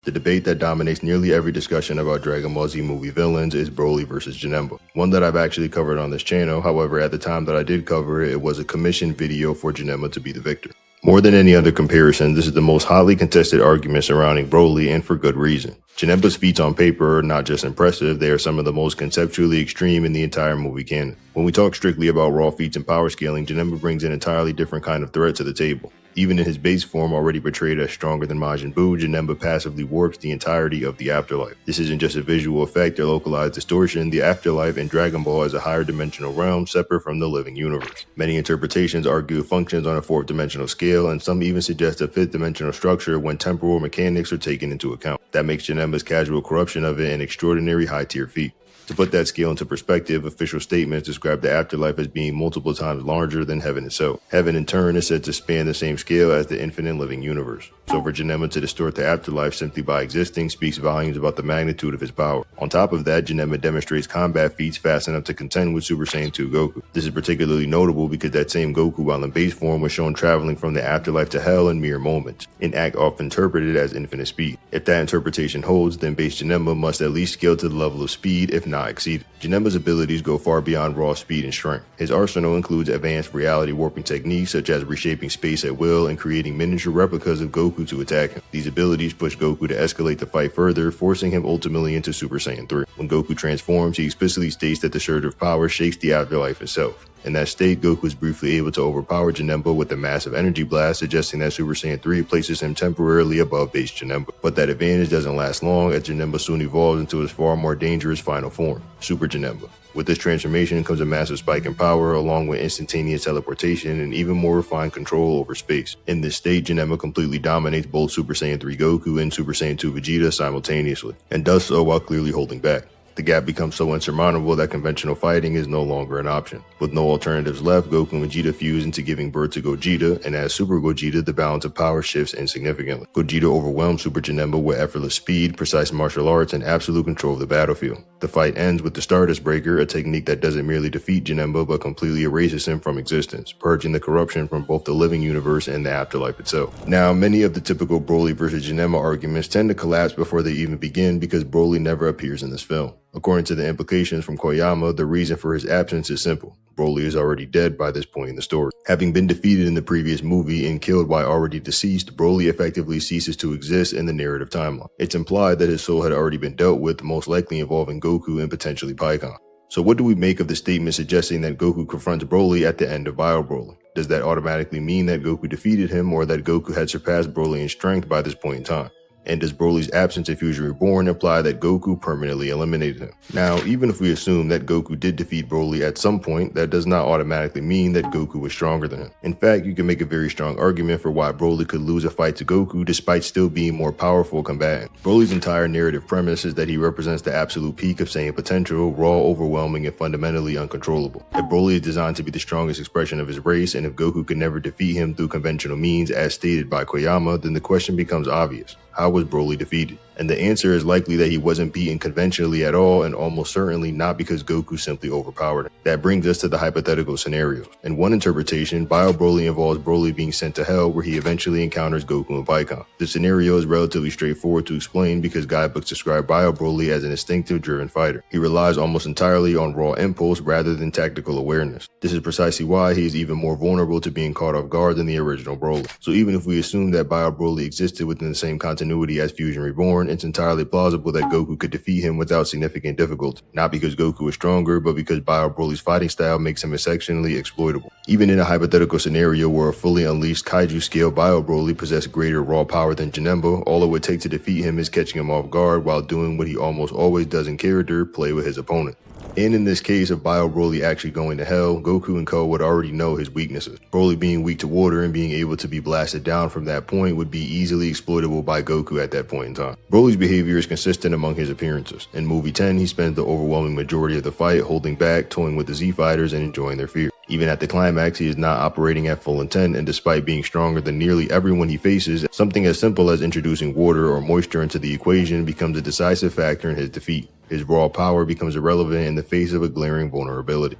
The debate that dominates nearly every discussion about Dragon Ball Z movie villains is Broly vs Janemba, one that I've actually covered on this channel. However, at the time that I did cover it, it was a commissioned video for Janemba to be the victor. More than any other comparison, this is the most hotly contested argument surrounding Broly, and for good reason. Janemba's feats on paper are not just impressive, they are some of the most conceptually extreme in the entire movie canon. When we talk strictly about raw feats and power scaling, Janemba brings an entirely different kind of threat to the table. Even in his base form, already portrayed as stronger than Majin Buu, Janemba passively warps the entirety of the afterlife. This isn't just a visual effect or localized distortion. The afterlife in Dragon Ball is a higher dimensional realm separate from the living universe. Many interpretations argue it functions on a fourth dimensional scale, and some even suggest a fifth dimensional structure when temporal mechanics are taken into account. That makes Janemba's casual corruption of it an extraordinary high-tier feat. To put that scale into perspective, official statements describe the afterlife as being multiple times larger than heaven itself. Heaven in turn is said to span the same scale as the infinite living universe. So for Janemba to distort the afterlife simply by existing speaks volumes about the magnitude of his power. On top of that, Janemba demonstrates combat feats fast enough to contend with Super Saiyan 2 Goku. This is particularly notable because that same Goku while in base form was shown traveling from the afterlife to hell in mere moments, an act often interpreted as infinite speed. If that interpretation holds, then base Janemba must at least scale to the level of speed, if not exceed. Janemba's abilities go far beyond raw speed and strength. His arsenal includes advanced reality warping techniques such as reshaping space at will and creating miniature replicas of Goku to attack him. These abilities push Goku to escalate the fight further, forcing him ultimately into Super Saiyan 3. When Goku transforms, he explicitly states that the surge of power shakes the afterlife itself. In that state, Goku is briefly able to overpower Janemba with a massive energy blast, suggesting that Super Saiyan 3 places him temporarily above base Janemba. But that advantage doesn't last long, as Janemba soon evolves into his far more dangerous final form, Super Janemba. With this transformation comes a massive spike in power, along with instantaneous teleportation and even more refined control over space. In this state, Janemba completely dominates both Super Saiyan 3 Goku and Super Saiyan 2 Vegeta simultaneously, and does so while clearly holding back. The gap becomes so insurmountable that conventional fighting is no longer an option. With no alternatives left, Goku and Vegeta fuse into giving birth to Gogeta, and as Super Gogeta, the balance of power shifts insignificantly. Gogeta overwhelms Super Janemba with effortless speed, precise martial arts, and absolute control of the battlefield. The fight ends with the Stardust Breaker, a technique that doesn't merely defeat Janemba but completely erases him from existence, purging the corruption from both the living universe and the afterlife itself. Now, many of the typical Broly vs Janemba arguments tend to collapse before they even begin because Broly never appears in this film. According to the implications from Koyama, the reason for his absence is simple. Broly is already dead by this point in the story. Having been defeated in the previous movie and killed while already deceased, Broly effectively ceases to exist in the narrative timeline. It's implied that his soul had already been dealt with, most likely involving Goku and potentially Pikkon. So what do we make of the statement suggesting that Goku confronts Broly at the end of Bio Broly? Does that automatically mean that Goku defeated him, or that Goku had surpassed Broly in strength by this point in time? And does Broly's absence in Fusion Reborn imply that Goku permanently eliminated him? Now, even if we assume that Goku did defeat Broly at some point, that does not automatically mean that Goku was stronger than him. In fact, you can make a very strong argument for why Broly could lose a fight to Goku despite still being more powerful combatant. Broly's entire narrative premise is that he represents the absolute peak of Saiyan potential, raw, overwhelming, and fundamentally uncontrollable. If Broly is designed to be the strongest expression of his race, and if Goku could never defeat him through conventional means as stated by Koyama, then the question becomes obvious. How was Broly defeated? And the answer is likely that he wasn't beaten conventionally at all, and almost certainly not because Goku simply overpowered him. That brings us to the hypothetical scenarios. In one interpretation, Bio Broly involves Broly being sent to hell, where he eventually encounters Goku and Pikkon. The scenario is relatively straightforward to explain because guidebooks describe Bio Broly as an instinctive driven fighter. He relies almost entirely on raw impulse rather than tactical awareness. This is precisely why he is even more vulnerable to being caught off guard than the original Broly. So even if we assume that Bio Broly existed within the same continuity as Fusion Reborn, it's entirely plausible that Goku could defeat him without significant difficulty, not because Goku is stronger, but because Bio Broly's fighting style makes him exceptionally exploitable. Even in a hypothetical scenario where a fully unleashed kaiju-scale Bio Broly possessed greater raw power than Janemba, all it would take to defeat him is catching him off guard while doing what he almost always does in character, play with his opponent. And in this case of Bio Broly actually going to hell, Goku and Co would already know his weaknesses. Broly being weak to water and being able to be blasted down from that point would be easily exploitable by Goku at that point in time. Broly's behavior is consistent among his appearances. In movie 10, he spends the overwhelming majority of the fight holding back, toying with the Z-Fighters, and enjoying their fear. Even at the climax, he is not operating at full intent, and despite being stronger than nearly everyone he faces, something as simple as introducing water or moisture into the equation becomes a decisive factor in his defeat. His raw power becomes irrelevant in the face of a glaring vulnerability.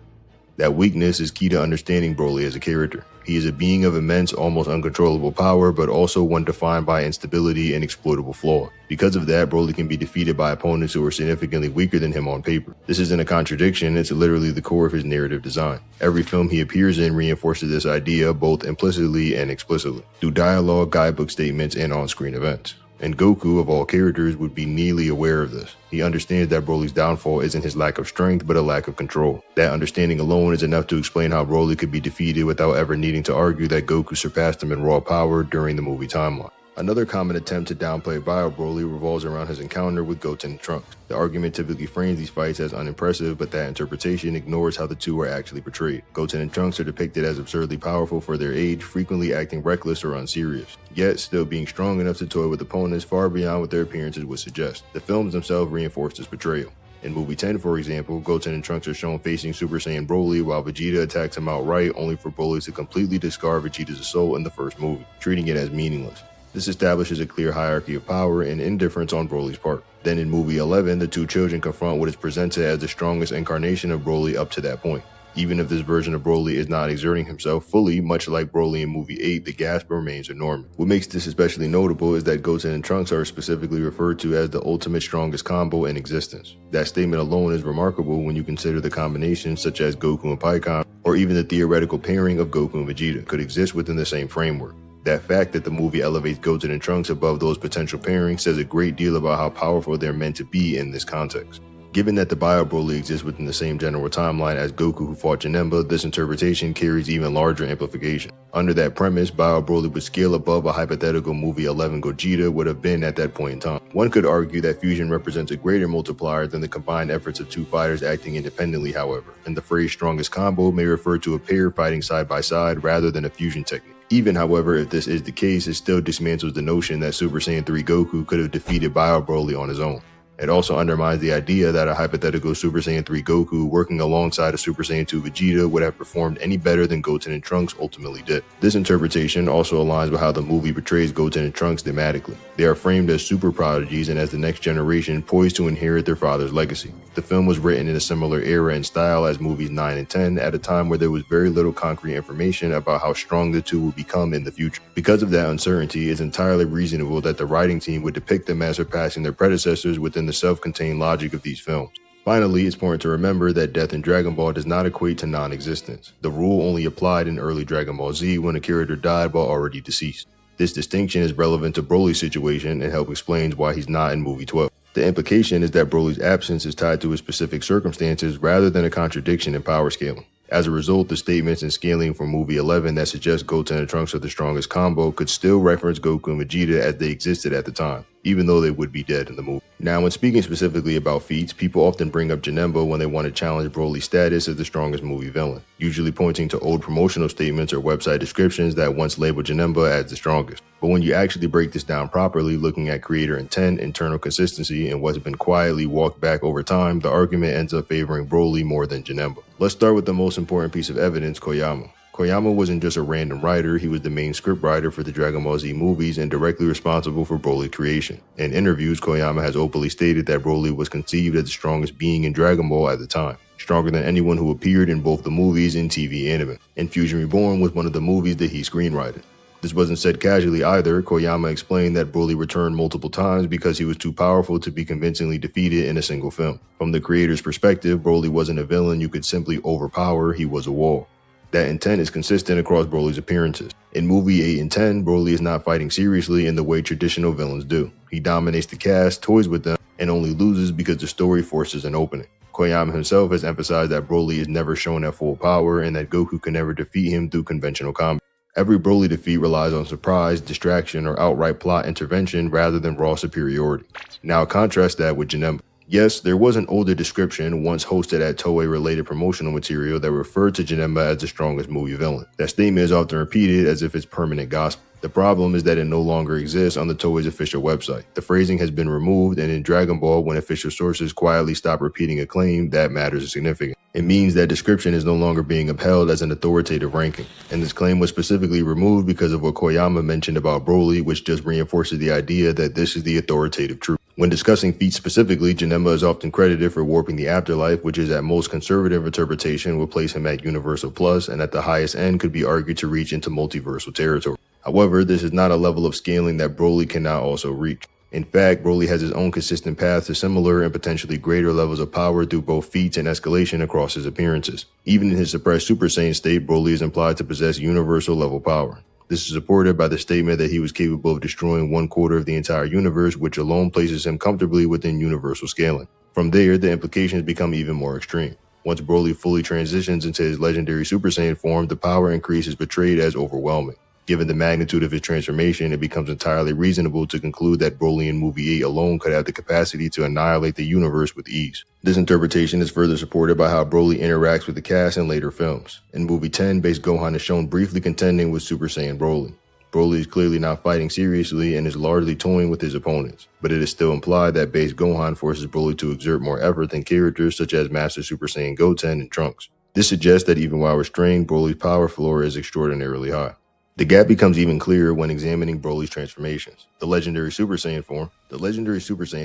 That weakness is key to understanding Broly as a character. He He is a being of immense, almost uncontrollable power, but also one defined by instability and exploitable flaw. Because of that, Broly can be defeated by opponents who are significantly weaker than him on paper. This isn't a contradiction, it's literally the core of his narrative design. Every film he appears in reinforces this idea both implicitly and explicitly, through dialogue, guidebook statements, and on-screen events. And Goku, of all characters, would be nearly aware of this. He understands that Broly's downfall isn't his lack of strength, but a lack of control. That understanding alone is enough to explain how Broly could be defeated without ever needing to argue that Goku surpassed him in raw power during the movie timeline. Another common attempt to downplay Bio Broly revolves around his encounter with Goten and Trunks. The argument typically frames these fights as unimpressive, but that interpretation ignores how the two are actually portrayed. Goten and Trunks are depicted as absurdly powerful for their age, frequently acting reckless or unserious, yet still being strong enough to toy with opponents far beyond what their appearances would suggest. The films themselves reinforce this portrayal. In movie 10, for example, Goten and Trunks are shown facing Super Saiyan Broly while Vegeta attacks him outright, only for Broly to completely discard Vegeta's assault in the first movie, treating it as meaningless. This establishes a clear hierarchy of power and indifference on Broly's part. Then in movie 11, the two children confront what is presented as the strongest incarnation of Broly up to that point. Even if this version of Broly is not exerting himself fully, much like Broly in movie 8, the gasp remains enormous. What makes this especially notable is that Goten and Trunks are specifically referred to as the ultimate strongest combo in existence. That statement alone is remarkable when you consider the combinations such as Goku and Pikkon, or even the theoretical pairing of Goku and Vegeta, could exist within the same framework. That fact that the movie elevates Goten and Trunks above those potential pairings says a great deal about how powerful they're meant to be in this context. Given that the Bio Broly exists within the same general timeline as Goku who fought Janemba, this interpretation carries even larger implication. Under that premise, Bio Broly would scale above a hypothetical movie 11 Gogeta would have been at that point in time. One could argue that fusion represents a greater multiplier than the combined efforts of two fighters acting independently, however, and the phrase strongest combo may refer to a pair fighting side by side rather than a fusion technique. Even, however, if this is the case, it still dismantles the notion that Super Saiyan 3 Goku could have defeated Bio Broly on his own. It also undermines the idea that a hypothetical Super Saiyan 3 Goku working alongside a Super Saiyan 2 Vegeta would have performed any better than Goten and Trunks ultimately did. This interpretation also aligns with how the movie portrays Goten and Trunks thematically. They are framed as super prodigies and as the next generation poised to inherit their father's legacy. The film was written in a similar era and style as movies 9 and 10 at a time where there was very little concrete information about how strong the two would become in the future. Because of that uncertainty, it's entirely reasonable that the writing team would depict them as surpassing their predecessors within the self-contained logic of these films. Finally, it's important to remember that death in Dragon Ball does not equate to non-existence. The rule only applied in early Dragon Ball Z when a character died while already deceased. This distinction is relevant to Broly's situation and helps explain why he's not in movie 12. The implication is that Broly's absence is tied to his specific circumstances rather than a contradiction in power scaling. As a result, the statements in scaling from movie 11 that suggest Goten and Trunks are the strongest combo could still reference Goku and Vegeta as they existed at the time, even though they would be dead in the movie. Now, when speaking specifically about feats, people often bring up Janemba when they want to challenge Broly's status as the strongest movie villain, usually pointing to old promotional statements or website descriptions that once labeled Janemba as the strongest. But when you actually break this down properly, looking at creator intent, internal consistency, and what's been quietly walked back over time, the argument ends up favoring Broly more than Janemba. Let's start with the most important piece of evidence, Koyama. Koyama wasn't just a random writer, he was the main scriptwriter for the Dragon Ball Z movies and directly responsible for Broly's creation. In interviews, Koyama has openly stated that Broly was conceived as the strongest being in Dragon Ball at the time, stronger than anyone who appeared in both the movies and TV anime. And Fusion Reborn was one of the movies that he screenwrited. This wasn't said casually either. Koyama explained that Broly returned multiple times because he was too powerful to be convincingly defeated in a single film. From the creator's perspective, Broly wasn't a villain you could simply overpower, he was a wall. That intent is consistent across Broly's appearances. In movie 8 and 10, Broly is not fighting seriously in the way traditional villains do. He dominates the cast, toys with them, and only loses because the story forces an opening. Koyama himself has emphasized that Broly is never shown at full power and that Goku can never defeat him through conventional combat. Every Broly defeat relies on surprise, distraction, or outright plot intervention rather than raw superiority. Now contrast that with Janemba. Yes, there was an older description once hosted at Toei-related promotional material that referred to Janemba as the strongest movie villain. That statement is often repeated as if it's permanent gospel. The problem is that it no longer exists on the Toei's official website. The phrasing has been removed, and in Dragon Ball, when official sources quietly stop repeating a claim, that matters is significant. It means that description is no longer being upheld as an authoritative ranking. And this claim was specifically removed because of what Koyama mentioned about Broly, which just reinforces the idea that this is the authoritative truth. When discussing feats specifically, Janemba is often credited for warping the afterlife, which is at most conservative interpretation would place him at Universal Plus, and at the highest end could be argued to reach into multiversal territory. However, this is not a level of scaling that Broly cannot also reach. In fact, Broly has his own consistent path to similar and potentially greater levels of power through both feats and escalation across his appearances. Even in his suppressed Super Saiyan state, Broly is implied to possess universal level power. This is supported by the statement that he was capable of destroying 1/4 of the entire universe, which alone places him comfortably within universal scaling. From there, the implications become even more extreme. Once Broly fully transitions into his legendary Super Saiyan form, the power increase is portrayed as overwhelming. Given the magnitude of his transformation, it becomes entirely reasonable to conclude that Broly in Movie 8 alone could have the capacity to annihilate the universe with ease. This interpretation is further supported by how Broly interacts with the cast in later films. In Movie 10, base Gohan is shown briefly contending with Super Saiyan Broly. Broly is clearly not fighting seriously and is largely toying with his opponents, but it is still implied that base Gohan forces Broly to exert more effort than characters such as Master Super Saiyan Goten and Trunks. This suggests that even while restrained, Broly's power floor is extraordinarily high. The gap becomes even clearer when examining Broly's transformations. The legendary Super Saiyan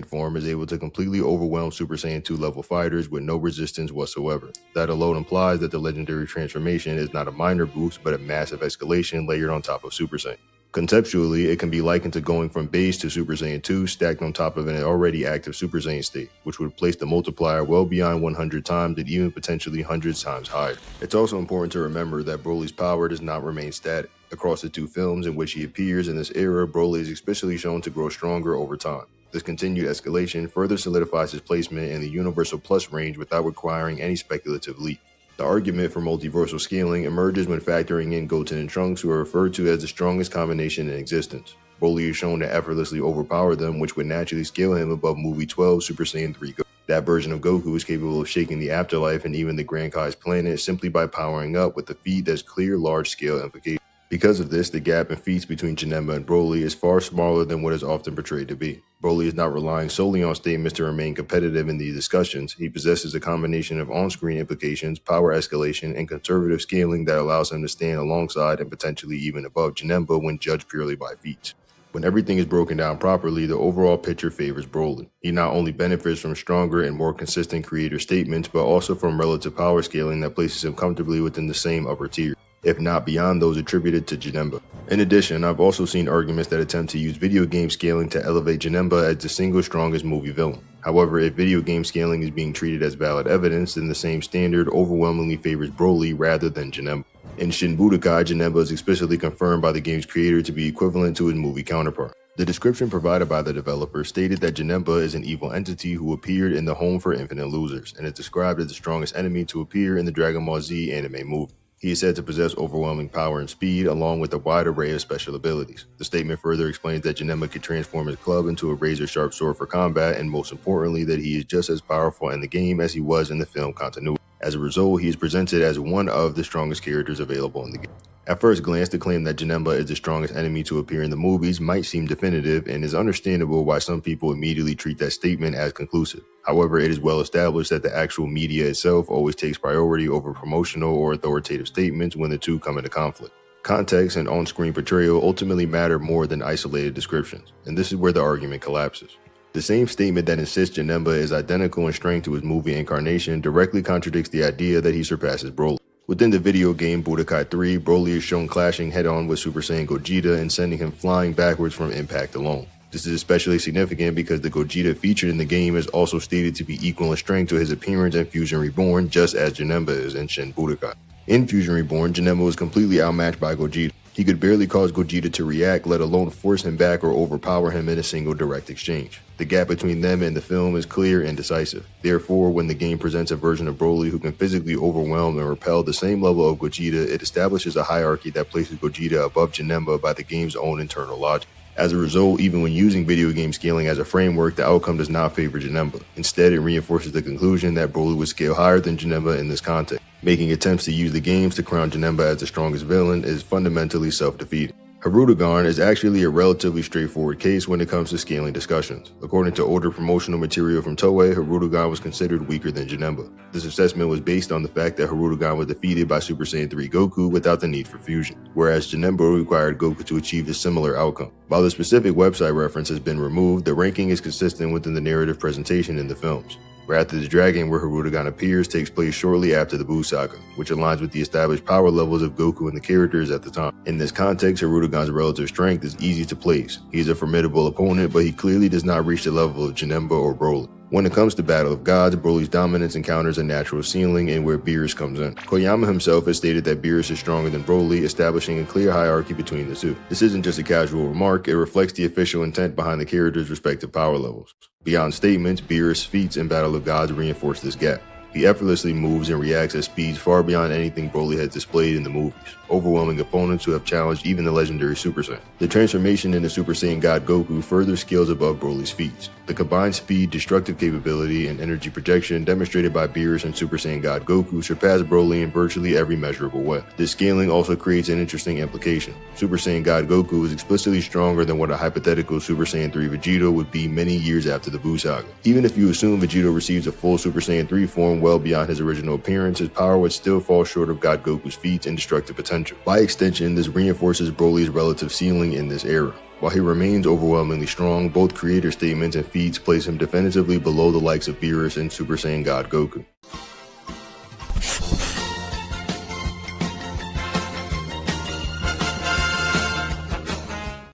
form is able to completely overwhelm Super Saiyan 2 level fighters with no resistance whatsoever. That alone implies that the legendary transformation is not a minor boost, but a massive escalation layered on top of Super Saiyan. Conceptually, it can be likened to going from base to Super Saiyan 2 stacked on top of an already active Super Saiyan state, which would place the multiplier well beyond 100 times and even potentially hundreds times higher. It's also important to remember that Broly's power does not remain static. Across the two films in which he appears in this era, Broly is especially shown to grow stronger over time. This continued escalation further solidifies his placement in the Universal Plus range without requiring any speculative leap. The argument for multiversal scaling emerges when factoring in Goten and Trunks, who are referred to as the strongest combination in existence. Broly is shown to effortlessly overpower them, which would naturally scale him above Movie 12 Super Saiyan 3 Goku. That version of Goku is capable of shaking the afterlife and even the Grand Kai's planet simply by powering up with a feat that's clear large-scale implications. Because of this, the gap in feats between Janemba and Broly is far smaller than what is often portrayed to be. Broly is not relying solely on statements to remain competitive in these discussions. He possesses a combination of on-screen implications, power escalation, and conservative scaling that allows him to stand alongside and potentially even above Janemba when judged purely by feats. When everything is broken down properly, the overall picture favors Broly. He not only benefits from stronger and more consistent creator statements, but also from relative power scaling that places him comfortably within the same upper tier, if not beyond those attributed to Janemba. In addition, I've also seen arguments that attempt to use video game scaling to elevate Janemba as the single strongest movie villain. However, if video game scaling is being treated as valid evidence, then the same standard overwhelmingly favors Broly rather than Janemba. In Shin Budokai, Janemba is explicitly confirmed by the game's creator to be equivalent to his movie counterpart. The description provided by the developer stated that Janemba is an evil entity who appeared in the Home for Infinite Losers, and is described as the strongest enemy to appear in the Dragon Ball Z anime movie. He is said to possess overwhelming power and speed, along with a wide array of special abilities. The statement further explains that Janemba can transform his club into a razor-sharp sword for combat, and most importantly, that he is just as powerful in the game as he was in the film continuity. As a result, he is presented as one of the strongest characters available in the game. At first glance, the claim that Janemba is the strongest enemy to appear in the movies might seem definitive, and is understandable why some people immediately treat that statement as conclusive. However, it is well established that the actual media itself always takes priority over promotional or authoritative statements when the two come into conflict. Context and on-screen portrayal ultimately matter more than isolated descriptions, and this is where the argument collapses. The same statement that insists Janemba is identical in strength to his movie incarnation directly contradicts the idea that he surpasses Broly. Within the video game Budokai 3, Broly is shown clashing head-on with Super Saiyan Gogeta and sending him flying backwards from impact alone. This is especially significant because the Gogeta featured in the game is also stated to be equal in strength to his appearance in Fusion Reborn, just as Janemba is in Shin Budokai. In Fusion Reborn, Janemba was completely outmatched by Gogeta. He could barely cause Gogeta to react, let alone force him back or overpower him in a single direct exchange. The gap between them and the film is clear and decisive. Therefore, when the game presents a version of Broly who can physically overwhelm and repel the same level of Gogeta, it establishes a hierarchy that places Gogeta above Janemba by the game's own internal logic. As a result, even when using video game scaling as a framework, the outcome does not favor Janemba. Instead, it reinforces the conclusion that Broly would scale higher than Janemba in this context. Making attempts to use the games to crown Janemba as the strongest villain is fundamentally self-defeating. Herudagon is actually a relatively straightforward case when it comes to scaling discussions. According to older promotional material from Toei, Herudagon was considered weaker than Janemba. This assessment was based on the fact that Herudagon was defeated by Super Saiyan 3 Goku without the need for fusion, whereas Janemba required Goku to achieve a similar outcome. While the specific website reference has been removed, the ranking is consistent within the narrative presentation in the films. Wrath of the Dragon, where Herudagon appears, takes place shortly after the Buu Saga, which aligns with the established power levels of Goku and the characters at the time. In this context, Herudagon's relative strength is easy to place. He is a formidable opponent, but he clearly does not reach the level of Janemba or Broly. When it comes to Battle of Gods, Broly's dominance encounters a natural ceiling and where Beerus comes in. Koyama himself has stated that Beerus is stronger than Broly, establishing a clear hierarchy between the two. This isn't just a casual remark, it reflects the official intent behind the characters' respective power levels. Beyond statements, Beerus' feats in Battle of Gods reinforce this gap. He effortlessly moves and reacts at speeds far beyond anything Broly has displayed in the movies, overwhelming opponents who have challenged even the legendary Super Saiyan. The transformation into Super Saiyan God Goku further scales above Broly's feats. The combined speed, destructive capability, and energy projection demonstrated by Beerus and Super Saiyan God Goku surpass Broly in virtually every measurable way. This scaling also creates an interesting implication. Super Saiyan God Goku is explicitly stronger than what a hypothetical Super Saiyan 3 Vegeta would be many years after the Buu Saga. Even if you assume Vegeta receives a full Super Saiyan 3 form well beyond his original appearance, his power would still fall short of God Goku's feats and destructive potential. By extension, this reinforces Broly's relative ceiling in this era. While he remains overwhelmingly strong, both creator statements and feats place him definitively below the likes of Beerus and Super Saiyan God Goku.